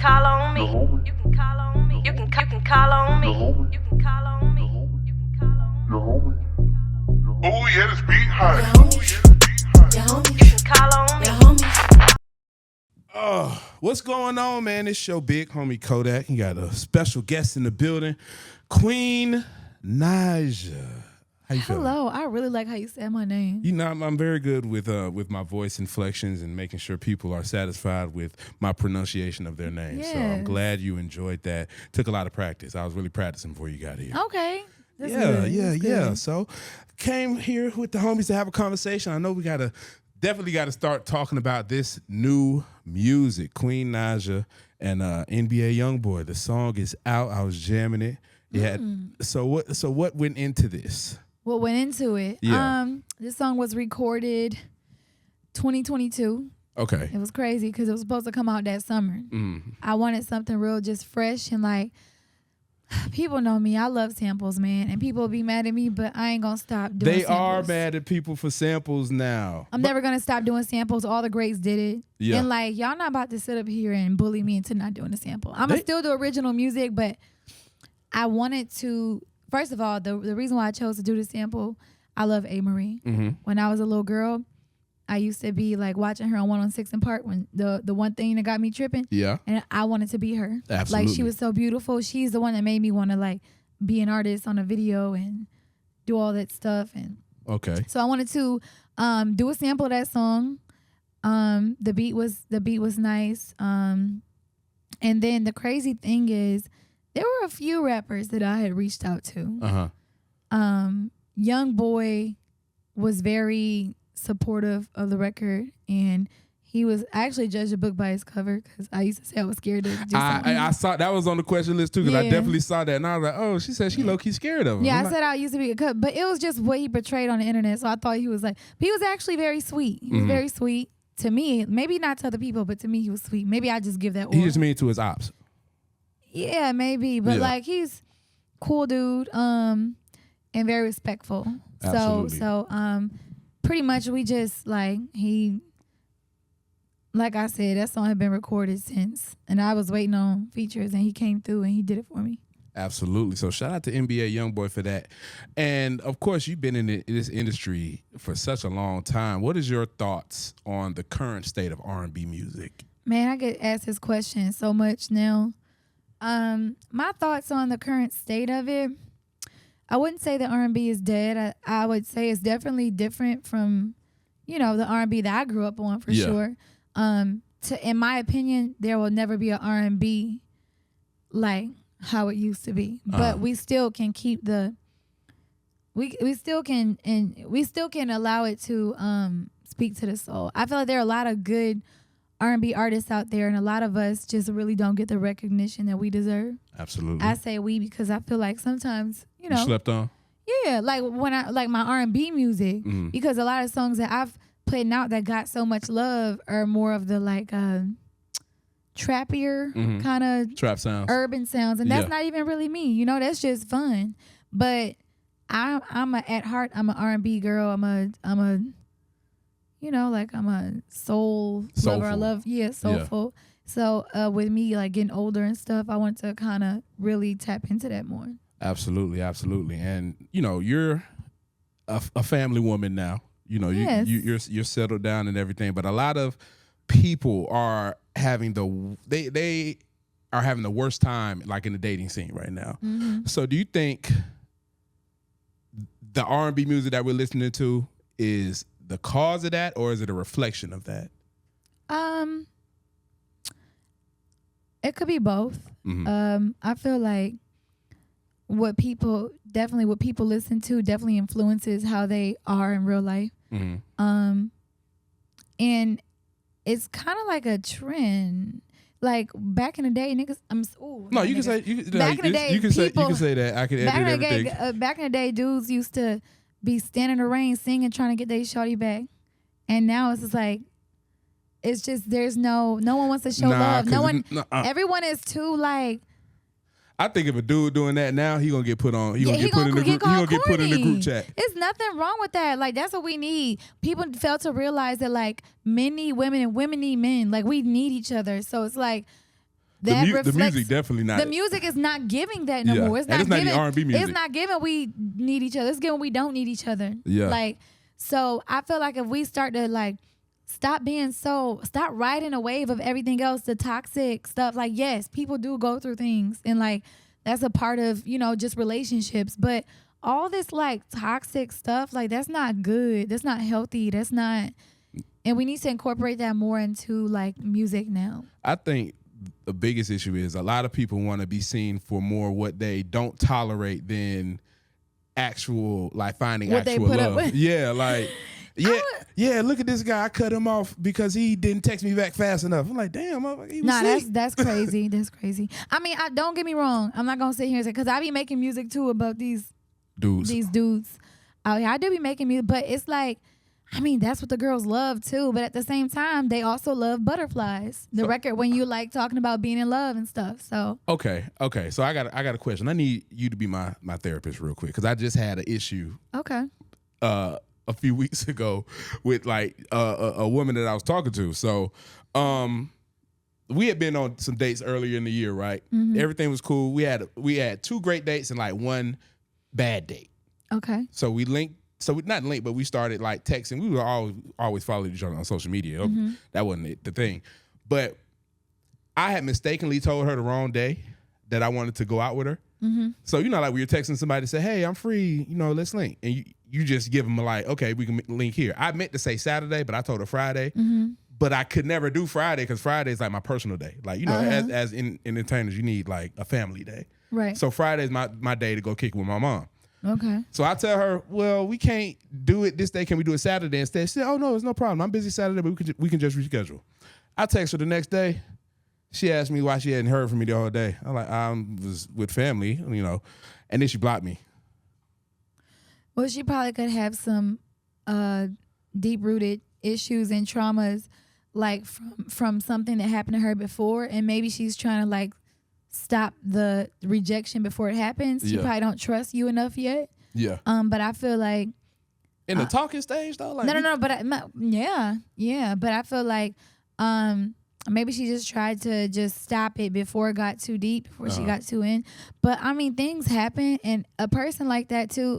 call on me. You can call on me. You can call on me. You can call on me. You can call on me. Oh yeah, this beat hot. You can call on me. Oh, what's going on, man? It's your big homie Kodak. You got a special guest in the building, Queen Naija. How you feeling? Hello, I really like how you said my name. You know, I'm very good with my voice inflections and making sure people are satisfied with my pronunciation of their names. So I'm Yes. glad you enjoyed that. Took a lot of practice. I was really practicing before you got here. Okay. That's Yeah, good. yeah, That's yeah. good. So came here with the homies to have a conversation. I know we definitely gotta start talking about this new music, Queen Naija and NBA Youngboy. The song is out. I was jamming it. So what went into this? What went into it? Yeah. This song was recorded 2022. Okay. It was crazy because it was supposed to come out that summer. I wanted something real, just fresh and like. People know me. I love samples, man, and people be mad at me, but I ain't gonna stop doing. They samples. are mad at people for samples now. I'm never gonna stop doing samples. All the greats did it. Yeah. And like y'all not about to sit up here and bully me into not doing a sample. I'm gonna still do original music, but I wanted to. First of all, the reason why I chose to do the sample, I love A. Marie. When I was a little girl, I used to be like watching her on 106 in Park when the one thing that got me tripping. Yeah. And I wanted to be her. Absolutely. Like she was so beautiful. She's the one that made me want to like be an artist on a video and do all that stuff. And Okay. so I wanted to do a sample of that song. The beat was nice. And then the crazy thing is there were a few rappers that I had reached out to. Youngboy was very supportive of the record, and he was actually judged a book by his cover because I used to say I was scared to do something. I saw that was on the question list too because I Yeah. definitely saw that and I was like, oh, she said she low key scared of him. Yeah, I'm I said I used to be a cut, but it was just what he portrayed on the internet. So I thought he was like, but he was actually very sweet. He was very sweet to me. Maybe not to other people, but to me he was sweet. Maybe I just give that. He aura. just mean to his ops. Yeah, maybe, but Yeah. like he's cool dude, and very respectful. Absolutely. So pretty much we just like like I said, that song had been recorded since, and I was waiting on features, and he came through and he did it for me. Absolutely. So shout out to NBA Youngboy for that. And of course, you've been in this industry for such a long time. What is your thoughts on the current state of R&B music? Man, I get asked this question so much now. My thoughts on the current state of it, I wouldn't say that R&B is dead. I would say it's definitely different from, the R&B that I grew up on for sure. In my opinion, there will never be an R&B like how it used to be. But we still can keep we still can allow it to speak to the soul. I feel like there are a lot of good R&B artists out there, and a lot of us just really don't get the recognition that we deserve. Absolutely. I say we because I feel like sometimes, You slept on? yeah, like when I like my R&B music, because a lot of songs that I've put out that got so much love are more of the like trappier kind of Trap sounds. urban sounds, and that's Yeah. not even really me. That's just fun. But at heart, I'm an R&B girl. I'm a I'm a soul lover. I Soulful. love soulful. So with me like getting older and stuff, I want to kind of really tap into that more. Absolutely, absolutely. And you're a family woman now. Yes. You're settled down and everything, but a lot of people are having they are having the worst time like in the dating scene right now. So do you think the R&B music that we're listening to is the cause of that, or is it a reflection of that? It could be both. I feel like what people listen to definitely influences how they are in real life. And it's kind of like a trend. Like back in the day, niggas. No, you can say Back in the day, you can say that. I can edit everything. Back in the day, dudes used to be standing in the rain singing, trying to get their shorty back, and now it's just like, it's just there's no one wants to show love. No one. Everyone is too like. I think if a dude doing that now, he gonna get put on. He gonna get put in the group. He called gonna get put in the corny. group chat. There's nothing wrong with that. Like that's what we need. People fail to realize that like men need women and women need men. Like we need each other. So it's like that the reflects music definitely not. the music is not giving that no Yeah. more. It's And not it's not giving the R&B music. It's not giving we need each other. It's giving we don't need each other. Yeah. Like, so I feel like if we start to like stop riding a wave of everything else, the toxic stuff. Like, yes, people do go through things, and like that's a part of, you know, just relationships. But all this like toxic stuff, like that's not good. That's not healthy. That's not. And we need to incorporate that more into like music now. I think the biggest issue is a lot of people want to be seen for more what they don't tolerate than actual, like finding What they actual put up love. with. Yeah, like yeah. Look at this guy. I cut him off because he didn't text me back fast enough. I'm like, damn, motherfucker, he was Nah, sick. that's crazy. That's crazy. I mean, don't get me wrong. I'm not gonna sit here and say, because I be making music too about these dudes out here. I do be making music, but it's like, I mean, that's what the girls love too. But at the same time, they also love Butterflies, the record when you like talking about being in love and stuff. So Okay. So I got a question. I need you to be my therapist real quick because I just had an issue okay, a few weeks ago with like a woman that I was talking to. So we had been on some dates earlier in the year, right? Mm-hmm. Everything was cool. We had 2 great dates and like 1 bad date. okay, So we linked. So we not linked, but we started like texting. We were always following each other on social media. Mm-hmm. That wasn't the thing. But I had mistakenly told her the wrong day that I wanted to go out with her. mm-hmm. So, you know, like we were texting somebody to say, hey, I'm free, you know, let's link. And you just give them a like, okay, we can link here. I meant to say Saturday, but I told her Friday. Mm-hmm. But I could never do Friday because Friday is like my personal day. Like, you know, as in entertainers, you need like a family day. Right. So Friday is my day to go kick with my mom. Okay. So I tell her, well, we can't do it this day. Can we do it Saturday instead? She said, oh, no, it's no problem. I'm busy Saturday, but we can just reschedule. I text her the next day. She asked me why she hadn't heard from me the whole day. I'm like, I was with family, you know, and then she blocked me. Well, she probably could have some deep-rooted issues and traumas, like from something that happened to her before, and maybe she's trying to like stop the rejection before it happens. She probably don't trust you enough yet. Yeah. But I feel like in the talking stage though, like no. But yeah. But I feel like maybe she just tried to just stop it before it got too deep, before she got too in. But I mean, things happen, and a person like that too.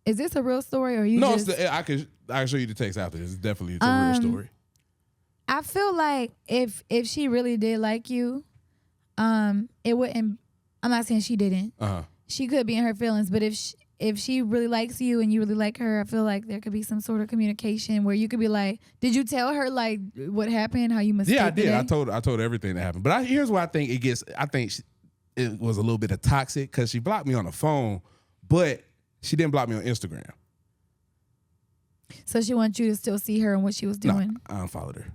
Is this a real story or you? No, just, I can show you the text after. It's a real story. I feel like if she really did like you, it wouldn't. I'm not saying she didn't. She could be in her feelings, but if she really likes you and you really like her, I feel like there could be some sort of communication where you could be like, did you tell her like what happened, how you mistake? Yeah, I did. I told her everything that happened. But here's where I think it gets. I think it was a little bit of toxic because she blocked me on the phone, but she didn't block me on Instagram. So she wants you to still see her and what she was doing. No, I unfollowed her.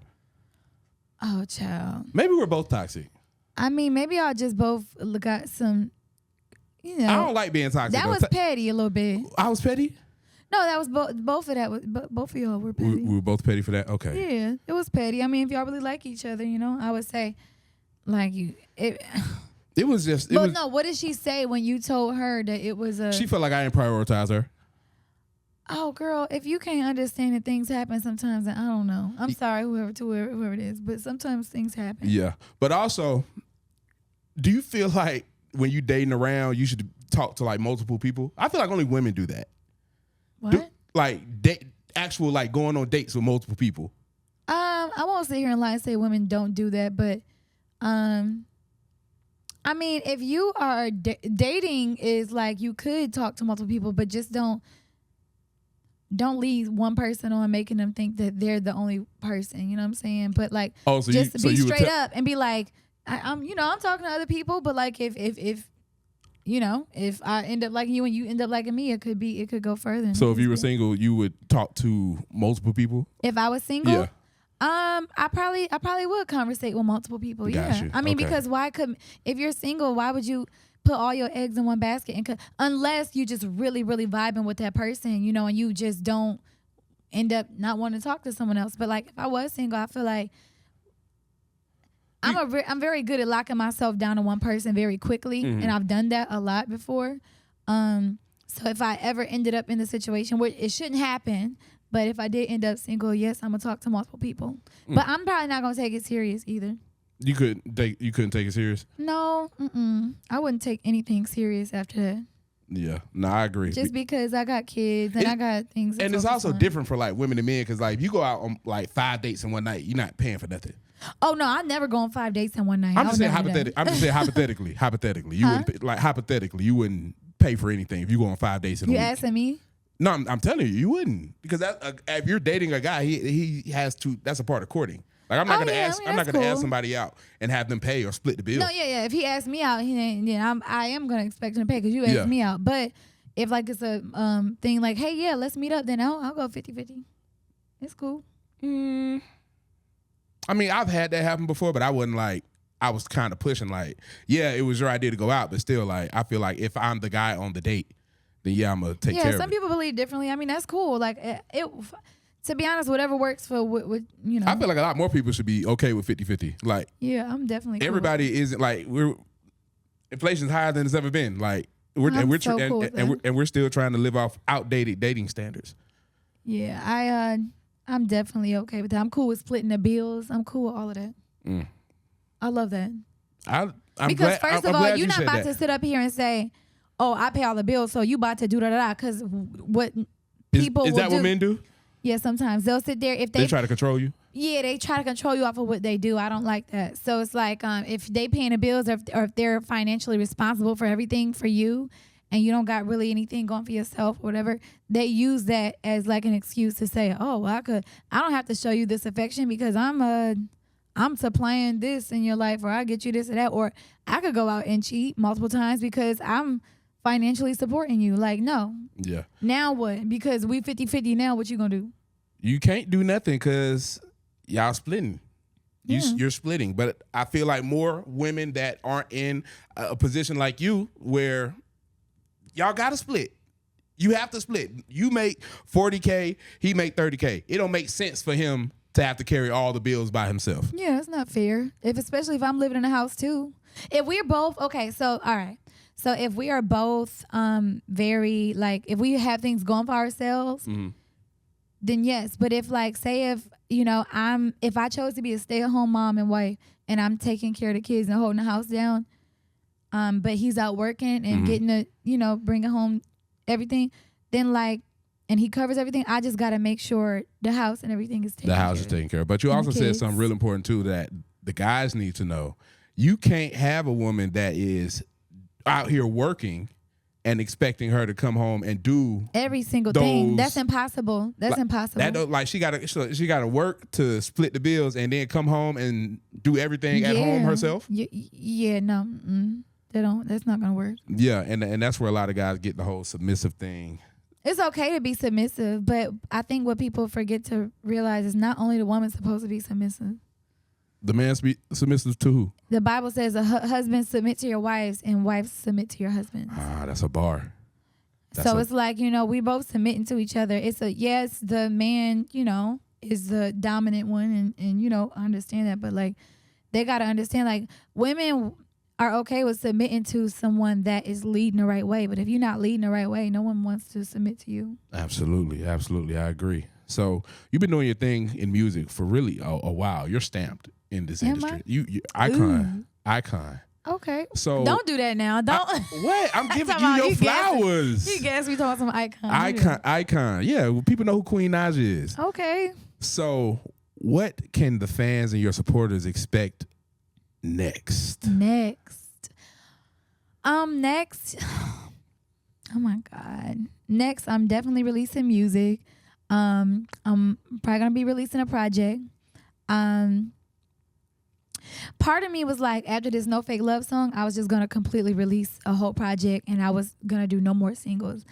Oh, child. Maybe we're both toxic. I mean, maybe y'all just both got some. You know, I don't like being toxic. That was petty a little bit. I was petty? No, that was both of that. Both of y'all were petty. We were both petty for that? Okay. Yeah, it was petty. I mean, if y'all really like each other, you know, I would say, like, you. It was just. No, what did she say when you told her that it was a. She felt like I didn't prioritize her. Oh, girl, if you can't understand that things happen sometimes, then I don't know. I'm sorry, whoever it is, but sometimes things happen. Yeah. But also, do you feel like when you dating around, you should talk to like multiple people? I feel like only women do that. What? Actual like going on dates with multiple people. I won't sit here and lie and say women don't do that, but I mean, if you are dating is like you could talk to multiple people, but just don't leave one person on making them think that they're the only person. You know what I'm saying? But like, just be straight up and be like, I'm talking to other people, but like if you know, if I end up liking you and you end up liking me, it could go further. So if you were single, you would talk to multiple people? If I was single? Yeah. I probably would conversate with multiple people. Gotcha. I mean, Okay. because if you're single, why would you put all your eggs in one basket? And unless you just really, really vibing with that person, you know, and you just don't end up not wanting to talk to someone else. But like, if I was single, I feel like I'm very good at locking myself down to one person very quickly, and I've done that a lot before. So if I ever ended up in the situation where it shouldn't happen, but if I did end up single, yes, I'm gonna talk to multiple people. But I'm probably not gonna take it serious either. You couldn't take it serious? No, I wouldn't take anything serious after that. Yeah, no, I agree. Just because I got kids and I got things. And it's also different for like women and men because like if you go out on like 5 dates in one night, you're not paying for nothing. Oh no, I never go on 5 dates in one night. I'm just saying hypothetically. Hypothetically, you you wouldn't pay for anything if you go on 5 dates in a week. You asking me? No, I'm telling you wouldn't because if you're dating a guy, he has to. That's a part of courting. Like I'm not gonna ask somebody out and have them pay or split the bill. No, yeah. If he asks me out, I am gonna expect him to pay because you asked me out. But if like it's a thing like, hey, yeah, let's meet up, then I'll go 50-50. It's cool. I mean, I've had that happen before, but I wasn't like. I was kind of pushing like, yeah, it was your idea to go out, but still, like, I feel like if I'm the guy on the date, then yeah, I'm gonna take care of it. Yeah, some people believe differently. I mean, that's cool. Like, it to be honest, whatever works for what I feel like a lot more people should be okay with 50-50. Like, yeah, I'm definitely cool. Everybody isn't like inflation's higher than it's ever been. Like, we're still trying to live off outdated dating standards. Yeah, I'm definitely okay with that. I'm cool with splitting the bills. I'm cool with all of that. I love that. Because first of all, you're not about to sit up here and say, "Oh, I pay all the bills, so you about to do da. Because what people is that what men do? Yeah, sometimes they'll sit there if they try to control you. Yeah, they try to control you off of what they do. I don't like that. So it's like if they paying the bills or if they're financially responsible for everything for you, and you don't got really anything going for yourself or whatever, they use that as like an excuse to say, "Oh, well, I don't have to show you this affection because I'm supplying this in your life, or I get you this or that, or I could go out and cheat multiple times because I'm financially supporting you." Like, no. Yeah. Now what? Because we 50-50 now, what you gonna do? You can't do nothing because y'all splitting. You're splitting. But I feel like more women that aren't in a position like you where y'all gotta split. You have to split. You make $40K, he make $30K. It don't make sense for him to have to carry all the bills by himself. Yeah, it's not fair. Especially if I'm living in a house too. If we're both okay, so all right. So if we are both very like if we have things going for ourselves, then yes. But if like say if if I chose to be a stay-at-home mom and wife and I'm taking care of the kids and holding the house down, but he's out working and getting to bringing home everything, then like. And he covers everything. I just got to make sure the house and everything is taken care of. The house is taken care of. But you also said something real important, too, that the guys need to know. You can't have a woman that is out here working and expecting her to come home and do every single thing. That's impossible. That's impossible. Like she got to work to split the bills and then come home and do everything at home herself. Yeah, no. That's not going to work. Yeah, and that's where a lot of guys get the whole submissive thing. It's okay to be submissive, but I think what people forget to realize is not only the woman supposed to be submissive. The man's be submissive to who? The Bible says a husband submit to your wives and wives submit to your husbands. That's a bar. It's like, we both submitting to each other. It's yes, the man, is the dominant one and I understand that, but like they got to understand like women are okay with submitting to someone that is leading the right way. But if you're not leading the right way, no one wants to submit to you. Absolutely. Absolutely. I agree. So you've been doing your thing in music for really a while. You're stamped in this industry. You icon. Okay. So don't do that now. Don't. What? I'm giving you your flowers. You guess we talking some icon. Icon. Yeah. Well, people know who Queen Naija is. Okay. So what can the fans and your supporters expect next? Oh my God. Next, I'm definitely releasing music. I'm probably gonna be releasing a project. Part of me was like, after this No Fake Love song, I was just gonna completely release a whole project and I was gonna do no more singles.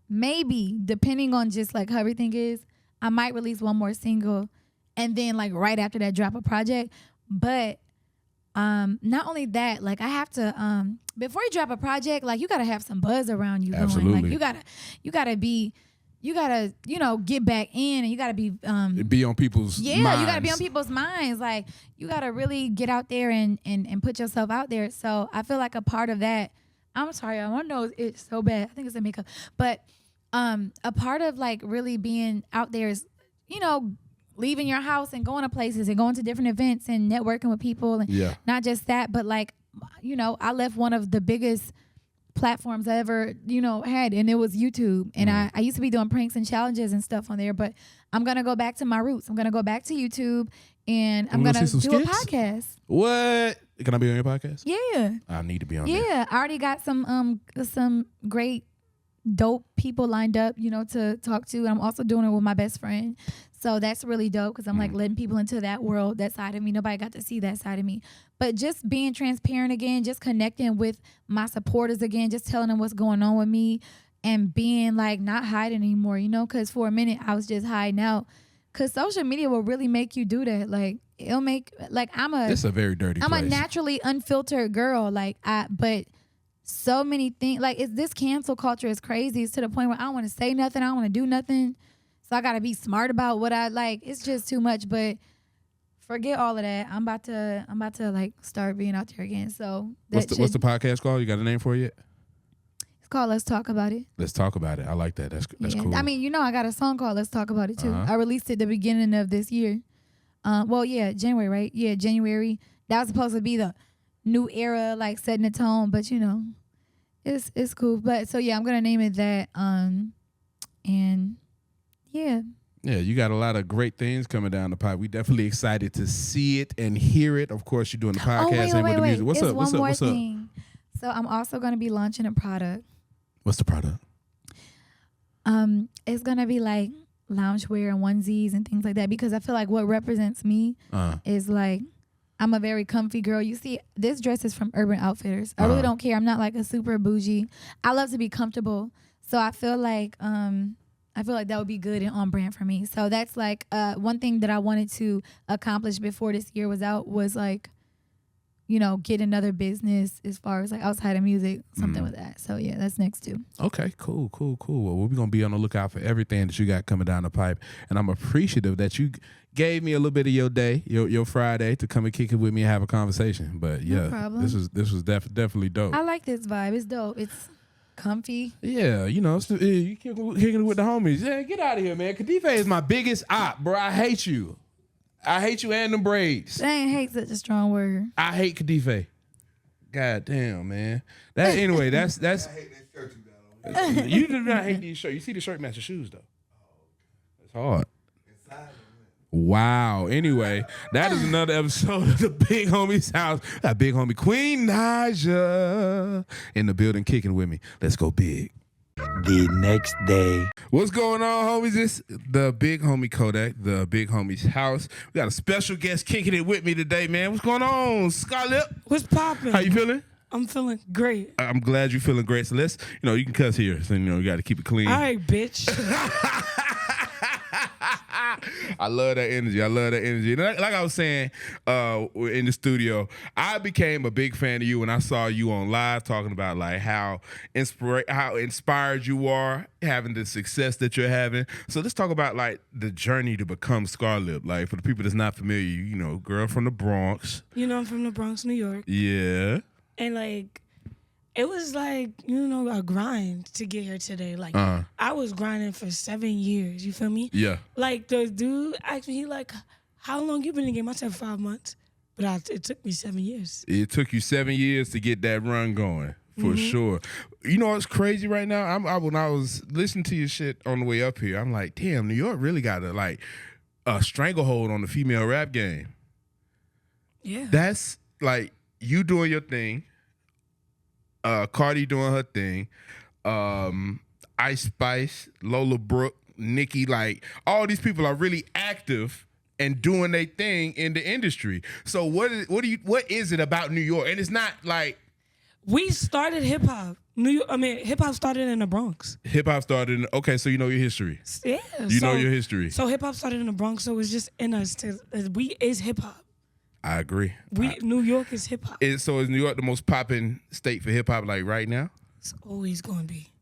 Maybe, depending on just like how everything is, I might release one more single and then like right after that drop a project. But not only that, like I have to before you drop a project, like you gotta have some buzz around you. Absolutely. Going. Like you gotta get back in and you gotta be on people's minds. You gotta be on people's minds. Like you gotta really get out there and put yourself out there. So I feel like a part of that, I'm sorry, I want to know it's so bad. I think it's the makeup. But a part of like really being out there is, leaving your house and going to places and going to different events and networking with people. And not just that, but like, I left one of the biggest platforms I ever, had, and it was YouTube. And I used to be doing pranks and challenges and stuff on there, but I'm going to go back to my roots. I'm going to go back to YouTube, and I'm going to do a podcast. What? Can I be on your podcast? Yeah. I need to be on there. Yeah. I already got some great, dope people lined up, to talk to. And I'm also doing it with my best friend. So that's really dope because I'm like letting people into that world, that side of me. Nobody got to see that side of me. But just being transparent again, just connecting with my supporters again, just telling them what's going on with me and being like not hiding anymore, because for a minute I was just hiding out. Because social media will really make you do that. Like, it'll make, like, it's a very dirty place. I'm a naturally unfiltered girl. Like, but so many things, like, this cancel culture is crazy. It's to the point where I don't want to say nothing. I don't want to do nothing. So I got to be smart about what I like. It's just too much. But forget all of that. I'm about to like start being out there again. So what's the podcast called? You got a name for it yet? It's called Let's Talk About It. Let's Talk About It. I like that. That's cool. I mean, I got a song called Let's Talk About It too. I released it the beginning of this year. January, right? Yeah, January. That was supposed to be the new era, like setting the tone. But it's cool. But so yeah, I'm gonna name it that. And yeah. Yeah, you got a lot of great things coming down the pipe. We definitely excited to see it and hear it. Of course, you're doing the podcast and with the music. What's up? What's up? So I'm also gonna be launching a product. What's the product? It's gonna be like loungewear and onesies and things like that because I feel like what represents me is like I'm a very comfy girl. You see, this dress is from Urban Outfitters. I really don't care. I'm not like a super bougie. I love to be comfortable. So I feel like that would be good and on brand for me. So that's like one thing that I wanted to accomplish before this year was out was like, get another business as far as like outside of music, something with that. So yeah, that's next too. Okay, cool. Well, we're going to be on the lookout for everything that you got coming down the pipe. And I'm appreciative that you gave me a little bit of your day, your Friday to come and kick it with me and have a conversation. But yeah, no problem. This was definitely dope. I like this vibe. It's dope. It's comfy. Yeah, you kicking it with the homies. Yeah, get out of here, man. Kadife is my biggest op, bro. I hate you. I hate you and them braids. I ain't hate such a strong word. I hate Kadife. God damn, man. That's I hate that shirt you got on. You do not hate these shirts. You see the shirt match your shoes though. It's hard. Wow. Anyway, that is another episode of the Big Homie's House. Got big homie Queen Naija in the building kicking with me. Let's go big. The next day. What's going on, homies? It's the Big Homie Kodak, the Big Homie's House. We got a special guest kicking it with me today, man. What's going on, SCARLP? What's poppin'? How you feeling? I'm feeling great. I'm glad you're feeling great. So let's, you can cuss here. So, you got to keep it clean. All right, bitch. I love that energy. And like I was saying in the studio, I became a big fan of you when I saw you on live talking about like how inspired you are, having the success that you're having. So let's talk about like the journey to become Scarllp. Like for the people that's not familiar, girl from the Bronx. I'm from the Bronx, New York. Yeah. And like it was like, a grind to get here today. Like, I was grinding for 7 years. You feel me? Yeah. Like, the dude asked me, he like, how long you been in the game? I said 5 months. But it took me 7 years. It took you 7 years to get that run going, for sure. You know what's crazy right now? When I was listening to your shit on the way up here, I'm like, damn, New York really got a stranglehold on the female rap game. Yeah. That's like you doing your thing. Cardi doing her thing, Ice Spice, Lola Brooke, Nicki, like all these people are really active and doing their thing in the industry. So what is it about New York? And it's not like we started hip hop. Hip hop started in the Bronx. Hip hop started in, okay, so you know your history. Yeah. You know your history. So hip hop started in the Bronx, so it's just in us we is hip hop. I agree. New York is hip hop. So is New York the most popping state for hip hop like right now? It's always going to be.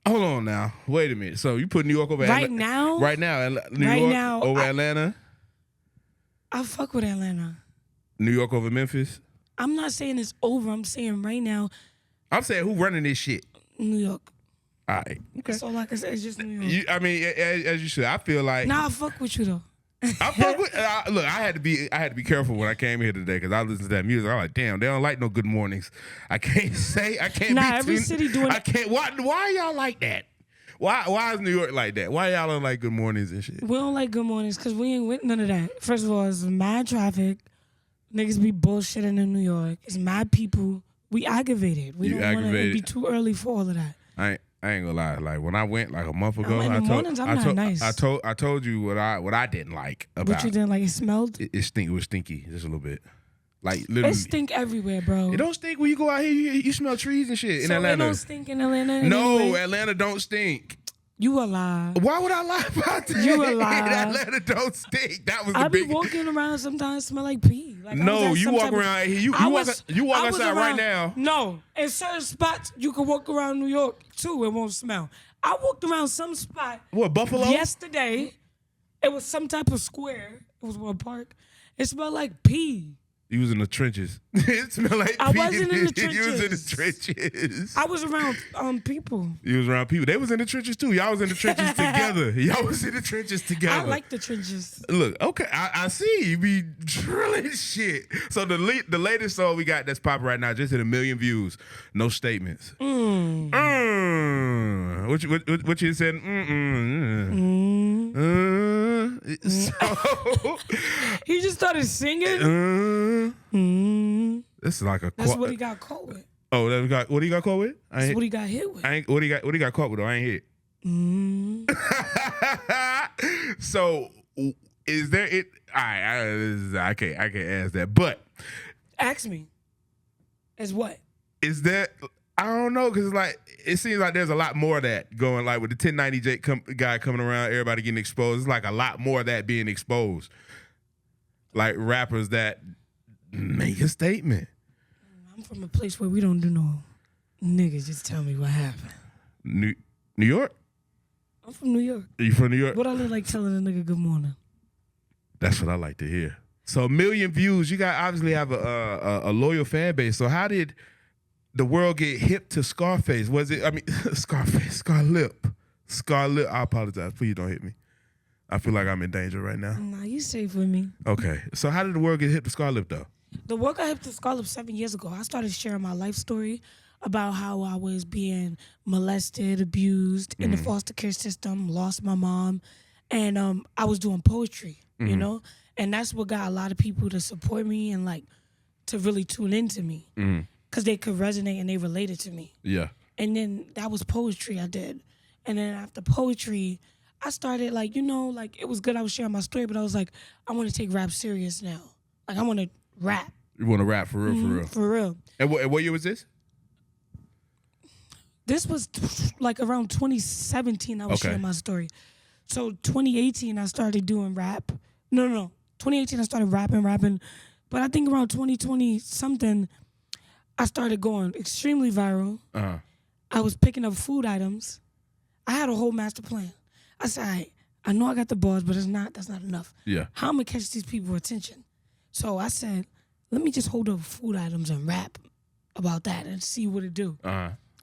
Hold on now. Wait a minute. So you put New York over now? Right now, New York over Atlanta? I fuck with Atlanta. New York over Memphis? I'm not saying it's over. I'm saying right now. I'm saying who running this shit? New York. All right. Okay. So like I said, it's just New York. As you should. I feel like. Nah, I fuck with you though. I fuck with. Look, I had to be careful when I came here today because I listened to that music. I'm like, damn, they don't like no good mornings. I can't Nah, be every city doing. I can't. Why y'all like that? Why is New York like that? Why y'all don't like good mornings and shit? We don't like good mornings because we ain't with none of that. First of all, it's mad traffic. Niggas be bullshitting in New York. It's mad people. We aggravated. We don't want to be too early for all of that. I ain't gonna lie. Like when I went like a month ago, in the mornings, I'm not nice. I told you what I didn't like about. What you didn't like? It smelled. It was stinky just a little bit. Like literally, it stink everywhere, bro. It don't stink when you go out here. You smell trees and shit in Atlanta. It don't stink in Atlanta. No, anyway. Atlanta don't stink. You a lie. Why would I lie about that? You a lie. Atlanta don't stink. That was the I be big. walking around sometimes smell like pee. Like no, you walk around here. You walk outside right now. No, in certain spots you can walk around New York too. It won't smell. I walked around some spot. What, Buffalo? Yesterday, it was some type of square. It was one park. It smelled like pee. You was in the trenches. It smelled like I pee. wasn't in the trenches. You was in the trenches. I was around people. You was around people. They was in the trenches too. Y'all was in the trenches together. Y'all was in the trenches together. I like the trenches. Look, okay, I see you be drilling shit. So the latest song we got that's popping right now just hit 1 million views. No statements. What you said? So he just started singing. This is like a. That's what he got caught with. Oh, what he got caught with? That's what he got hit with. What he got caught with? Though I ain't hit. So is there it? I can't ask that. But ask me. As what? Is that? I don't know, because like it seems like there's a lot more of that going, like with the 1090J guy coming around, everybody getting exposed. It's like a lot more of that being exposed. Like rappers that make a statement. I'm from a place where we don't do no niggas. Just tell me what happened. New York? I'm from New York. Are you from New York? What I look like telling a nigga good morning? That's what I like to hear. So 1 million views. You got obviously have a loyal fan base. So how did the world get hip to Scarface? Was it? I mean, Scarllp. I apologize. Please don't hit me. I feel like I'm in danger right now. Nah, you safe with me. Okay. So how did the world get hip to Scarllp though? The world got hip to Scarllp 7 years ago. I started sharing my life story about how I was being molested, abused in the foster care system, lost my mom, and I was doing poetry, you know? And that's what got a lot of people to support me and like to really tune into me. Because they could resonate and they related to me. Yeah. And then that was poetry I did. And then after poetry, I started like, you know, like it was good I was sharing my story, but I was like, I want to take rap serious now. Like I want to rap. You want to rap for real, for real? For real. And what year was this? This was like around 2017 I was sharing my story. So 2018 I started doing rap. No. 2018 I started rapping. But I think around 2020 something, I started going extremely viral. I was picking up food items. I had a whole master plan. I said, all right, I know I got the bars, but that's not enough. Yeah. How am I gonna catch these people's attention? So I said, let me just hold up food items and rap about that and see what it do.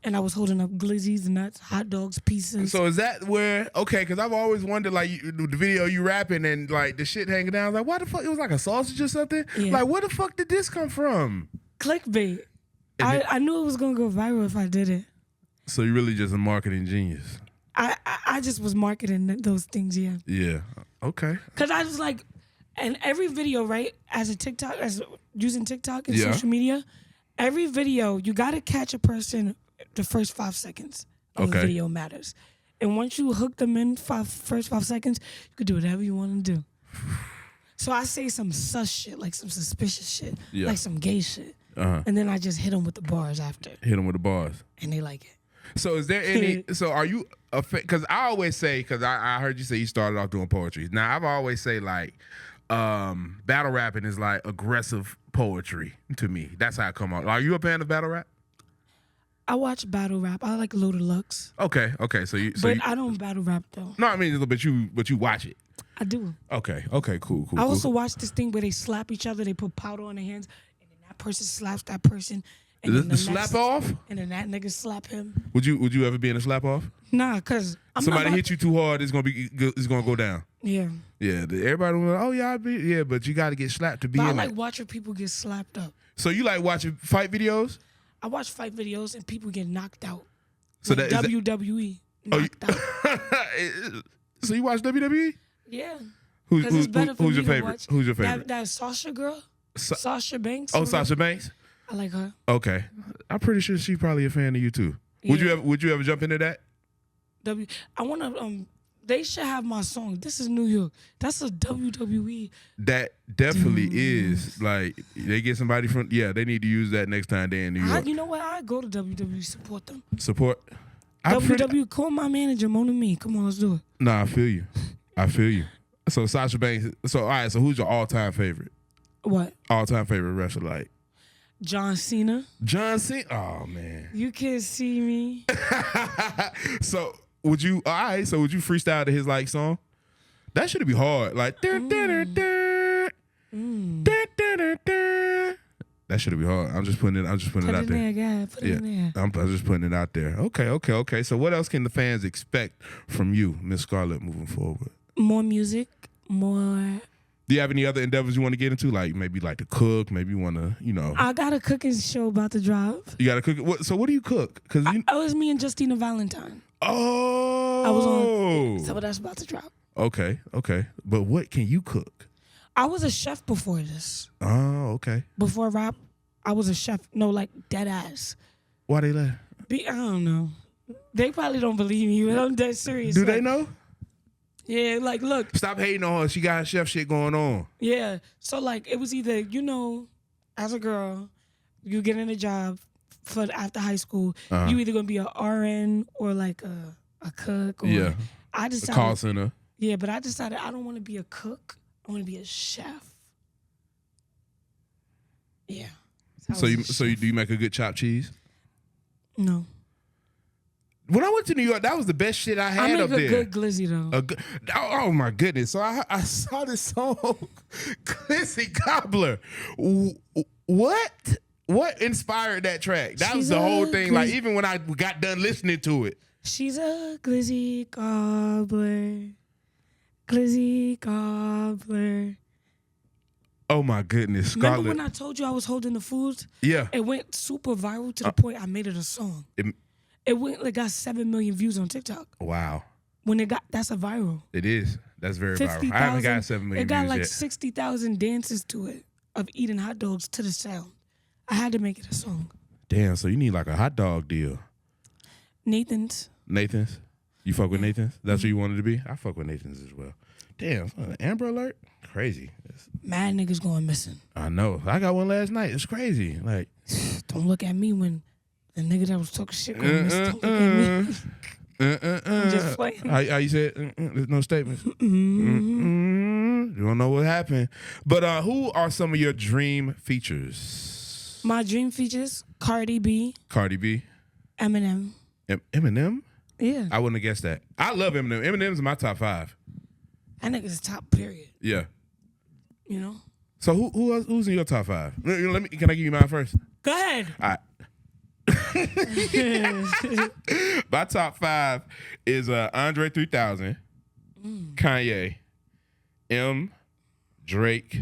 And I was holding up glizzies, nuts, hot dogs, pizzas. So is that where, okay, because I've always wondered, like, the video you rapping and, like, the shit hanging down. I was like, why the fuck? It was like a sausage or something? Yeah. Like, where the fuck did this come from? Clickbait. I knew it was going to go viral if I did it. So you really just a marketing genius? I just was marketing those things, yeah. Yeah, okay. Because I was like, and every video, right, as using TikTok and social media, every video, you got to catch a person the first 5 seconds of the video matters. And once you hook them in first 5 seconds, you could do whatever you want to do. So I say some sus shit, like some suspicious shit, like some gay shit. And then I just hit them with the bars after. Hit them with the bars. And they like it. So is there any, so are you, because I always say, because I heard you say you started off doing poetry. Now I've always say like, battle rapping is like aggressive poetry to me. That's how I come out. Are you a fan of battle rap? I watch battle rap. I like Loaded Lux. Okay. But I don't battle rap though. No, I mean, but you watch it. I do. Okay, cool. I also watch this thing where they slap each other. They put powder on their hands, and then that person slaps that person. And the slap off? And then that nigga slap him. Would you ever be in a slap off? Nah, cause somebody hit you too hard, it's gonna go down. Yeah. Yeah, everybody was like, oh yeah, but you got to get slapped to be But I in like it. watching people get slapped up. So you like watching fight videos? I watch fight videos and people get knocked out. So like that is WWE knocked out. So you watch WWE? Yeah. Who's it's better for your me to favorite? watch. Who's your favorite? That Sasha girl, Sasha Banks. Oh, Sasha Banks. I like her. Okay, I'm pretty sure she's probably a fan of you too. Yeah. Would you ever jump into that? I want to. They should have my song. This is New York. That's a WWE. That definitely is like they get somebody from. Yeah, they need to use that next time they're in New York. You know what? I go to WWE, support them. Support. WWE, call my manager, Mona Me. Come on, let's do it. Nah, I feel you. So Sasha Banks. So all right. So who's your all-time favorite? What? All-time favorite wrestler? Like John Cena. John Cena. Oh man. You can't see me. So would you? All right. So would you freestyle to his like song? That should be hard. Like. That should be hard. I'm just putting it out there. Put it in there. I'm just putting it out there. Okay. So what else can the fans expect from you, Miss Scarllp, moving forward? More music, more. Do you have any other endeavors you want to get into? Like maybe like to cook, maybe you want to, I got a cooking show about to drop. You got to cook. So what do you cook? Because it was me and Justina Valentine. Oh. I was on. So that's about to drop. Okay. But what can you cook? I was a chef before this. Oh, okay. Before rap, I was a chef. No, like dead ass. Why they laugh? I don't know. They probably don't believe me, but I'm dead serious. Do they know? Yeah, like look. Stop hating on her. She got chef shit going on. Yeah. So like it was either, as a girl, you get in a job for after high school, you either gonna be a RN or like a cook or I decided a call center. Yeah, but I decided I don't want to be a cook. I want to be a chef. Yeah. So do you make a good chopped cheese? No. When I went to New York, that was the best shit I had up there. I make a good glizzy though. Oh my goodness! So I saw this song, Glizzy Gobbler. What inspired that track? That was the whole thing. Like even when I got done listening to it, she's a glizzy gobbler, glizzy gobbler. Oh my goodness, Scarllp. Remember when I told you I was holding the foods? Yeah. It went super viral to the point I made it a song. It got 7 million views on TikTok. Wow. That's a viral. It is. That's very viral. I haven't got 7 million views yet. It got like 60,000 dances to it of eating hot dogs to the sound. I had to make it a song. Damn, so you need like a hot dog deal. Nathan's. You fuck with Nathan's? That's what you wanted to be? I fuck with Nathan's as well. Damn, Amber Alert? Crazy. Mad niggas going missing. I know. I got one last night. It's crazy. Like, don't look at me when the nigga that was talking shit going missing. Don't look at me. I'm just playing. How you said? There's no statements. You don't know what happened. But who are some of your dream features? My dream features: Cardi B, Eminem. Eminem? Yeah. I wouldn't have guessed that. I love Eminem. Eminem's in my top 5. That nigga's top period. Yeah. You know? So who's in your top 5? Can I give you mine first? Go ahead. All right. My top 5 is Andre 3000, Kanye, Drake,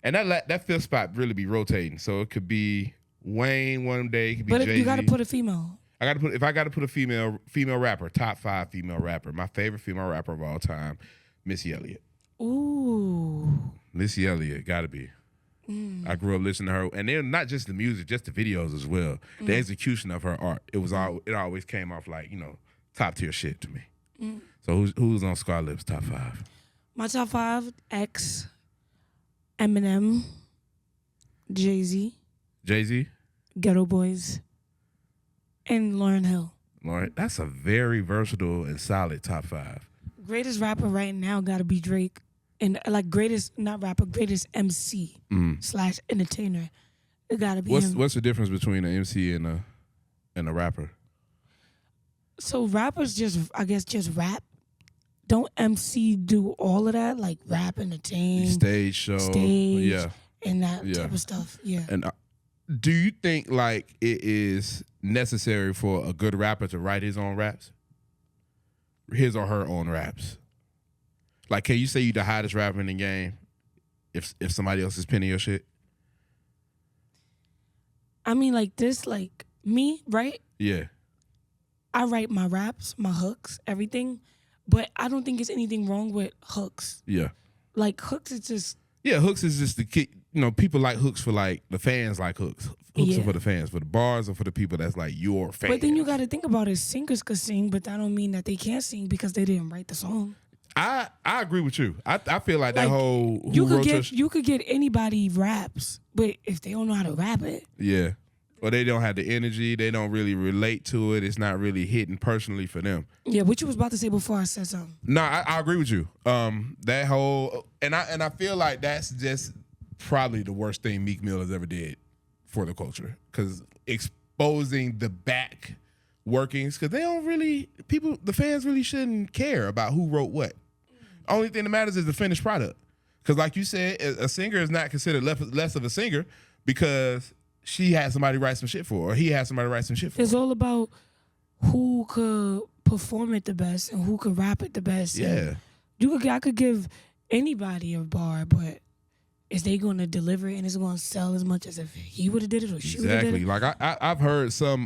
and that fifth spot really be rotating. So it could be Wayne one day, it could be Jay-Z. But you got to put a female. If I got to put a female rapper, top 5 female rapper. My favorite female rapper of all time, Missy Elliott. Ooh. Missy Elliott, gotta be. I grew up listening to her, and then not just the music, just the videos as well. The execution of her art, it always came off like top tier shit to me. So who's on Scarllp's top 5? My top 5: X, Eminem, Jay-Z, Ghetto Boys, and Lauryn Hill. Lauren, that's a very versatile and solid top 5. Greatest rapper right now got to be Drake. And like greatest, not rapper, greatest MC / entertainer. It got to be him. What's the difference between an MC and a rapper? So rappers just rap. Don't MC do all of that? Like rap, entertain. Stage show. And that type of stuff. Yeah. And do you think like it is necessary for a good rapper to write his own raps? his or her own raps? Like, can you say you the hottest rapper in the game if somebody else is penning your shit? I mean, like this, like me, right? Yeah. I write my raps, my hooks, everything, but I don't think it's anything wrong with hooks. Yeah. Like hooks is just. Yeah, hooks is just the kid. You know, people like hooks for like the fans like hooks. Hooks are for the fans. For the bars are for the people that's like your fans. But then you got to think about it. Singers could sing, but that don't mean that they can't sing because they didn't write the song. I agree with you. I feel like that Like, whole you could get anybody raps, but if they don't know how to rap it, yeah, or they don't have the energy, they don't really relate to it. It's not really hitting personally for them. yeah. What you was about to say before I said something? No, I agree with you. That whole and I feel like that's just probably the worst thing Meek Mill has ever did for the culture, because exposing the back workings, because they don't really the fans really shouldn't care about who wrote what. Only thing that matters is the finished product. Because like you said, a singer is not considered less of a singer because she had somebody write some shit for her, or he had somebody write some shit for It's her. all about who could perform it the best and who could rap it the best. Yeah. And I could give anybody a bar, but is they going to deliver it and it's going to sell as much as if he would have did it or she would have did Exactly. it? Like I've heard some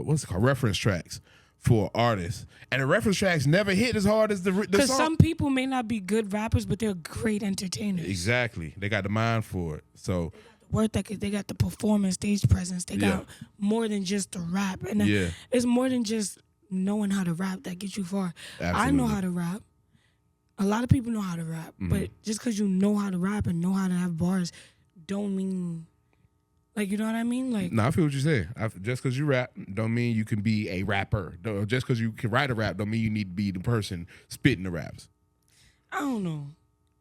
what's it called, reference tracks for artists, and the reference tracks never hit as hard as the Because song. some people may not be good rappers, but they're great entertainers. Exactly. They got the mind for it. So Work ethic, they got the performance, stage presence. They got more than just the rap. And it's more than just knowing how to rap that gets you far. Absolutely. I know how to rap. A lot of people know how to rap. But just because you know how to rap and know how to have bars don't mean, like, you know what I mean? Like, no, I feel what you're saying. Just because you rap don't mean you can be a rapper. Just because you can write a rap don't mean you need to be the person spitting the raps. I don't know.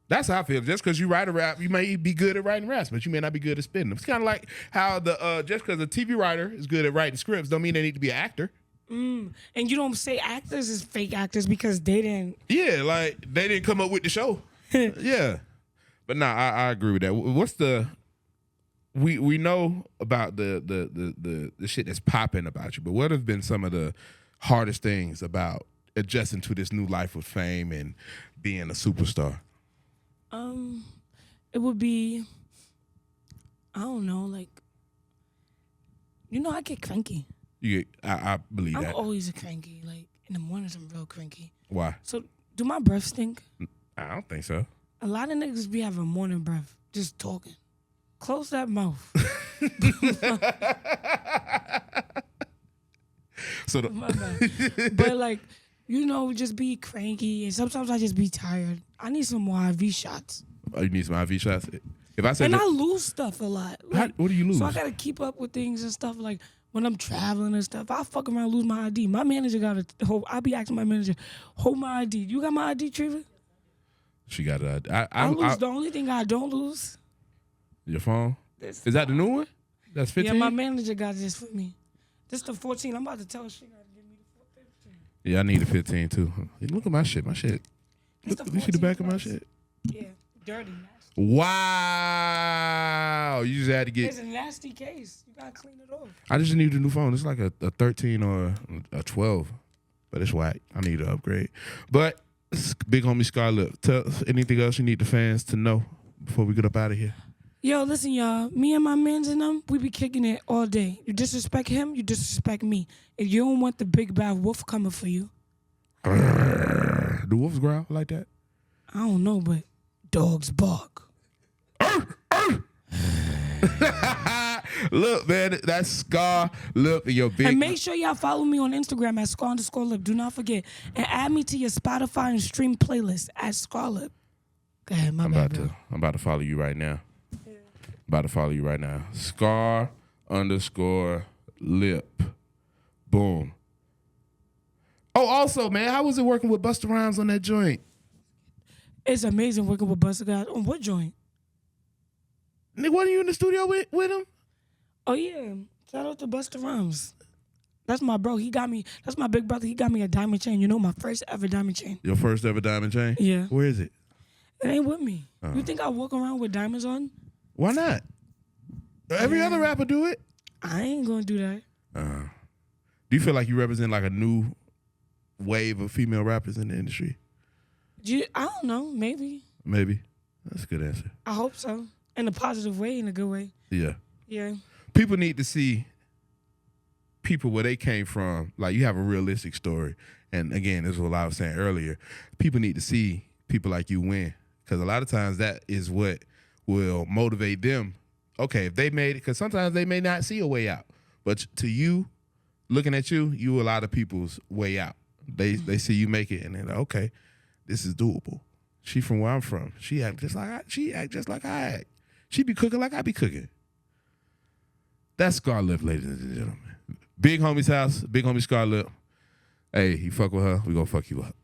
That's how I feel. Just because you write a rap, you may be good at writing raps, but you may not be good at spitting them. It's kind of like how just because a TV writer is good at writing scripts don't mean they need to be an actor. And you don't say actors is fake actors because they didn't. Yeah, like they didn't come up with the show. Yeah, but nah, I agree with that. What's the we know about the shit that's popping about you, but what have been some of the hardest things about adjusting to this new life with fame and being a superstar? It would be, I don't know, like, you know, I get cranky. I believe I'm that. always a cranky. Like, in the mornings, I'm real cranky. Why? So, do my breath stink? I don't think so. A lot of niggas be having morning breath, just talking. Close that mouth. So My bad. But, like, you know, just be cranky. And sometimes I just be tired. I need some more IV shots. oh, you need some IV shots. If I say, And I lose stuff a lot. Like, what do you lose? So I gotta keep up with things and stuff. Like when I'm traveling and stuff, I fuck around, lose my ID. My manager got to hold. I be asking my manager, hold my ID. You got my ID, Treva? She got it. I lose. The only thing I don't lose. Your phone? Is that the new one? That's 15? Yeah, my manager got this for me. This the 14. I'm about to tell her she gotta give me the 15. Yeah, I need a 15 too. Look at my shit. My shit. This the You see the 14 back of my plus. shit? Yeah, dirty. Nasty. Wow. You just had to It's get. a nasty case. You gotta clean it off. I just need a new phone. It's like a 13 or a 12, but it's whack. I need to upgrade. But big homie Scarllp, tell us anything else you need the fans to know before we get up out of here. Yo, listen, y'all. Me and my mans and them, we be kicking it all day. You disrespect him, you disrespect me. If you don't want the big bad wolf coming for you, Do wolves growl like that? I don't know, but dogs bark. Look, man, that's Scarllp and your big. And make sure y'all follow me on Instagram at Scar_lip. Do not forget. And add me to your Spotify and stream playlist at Scarllp. Go ahead, my bad, bro. I'm about to follow you right now. About to follow you right now. Scar_lip. Boom. Oh, also, man, how was it working with Busta Rhymes on that joint? It's amazing working with Busta guys. On what joint? Nigga, wasn't you in the studio with him? Oh, yeah. Shout out to Busta Rhymes. That's my bro. He got me. That's my big brother. He got me a diamond chain. You know, my first ever diamond chain. Your first ever diamond chain? Yeah. Where is it? It ain't with me. You think I walk around with diamonds on? Why not? Every other rapper do it. I ain't gonna do that. Do you feel like you represent like a new wave of female rappers in the industry? I don't know. Maybe. Maybe. That's a good answer. I hope so. In a positive way, in a good way. Yeah. Yeah. People need to see people where they came from. Like, you have a realistic story. And again, this is what I was saying earlier. People need to see people like you win. Because a lot of times that is what will motivate them. Okay, if they made it, because sometimes they may not see a way out. But to you, looking at you, you a lot of people's way out. They see you make it, and they're like, okay, this is doable. She from where I'm from. She act just like I act. She be cooking like I be cooking. That's SCARLP, ladies and gentlemen. Big homie's house, big homie SCARLP. Hey, you fuck with her, we gonna fuck you up.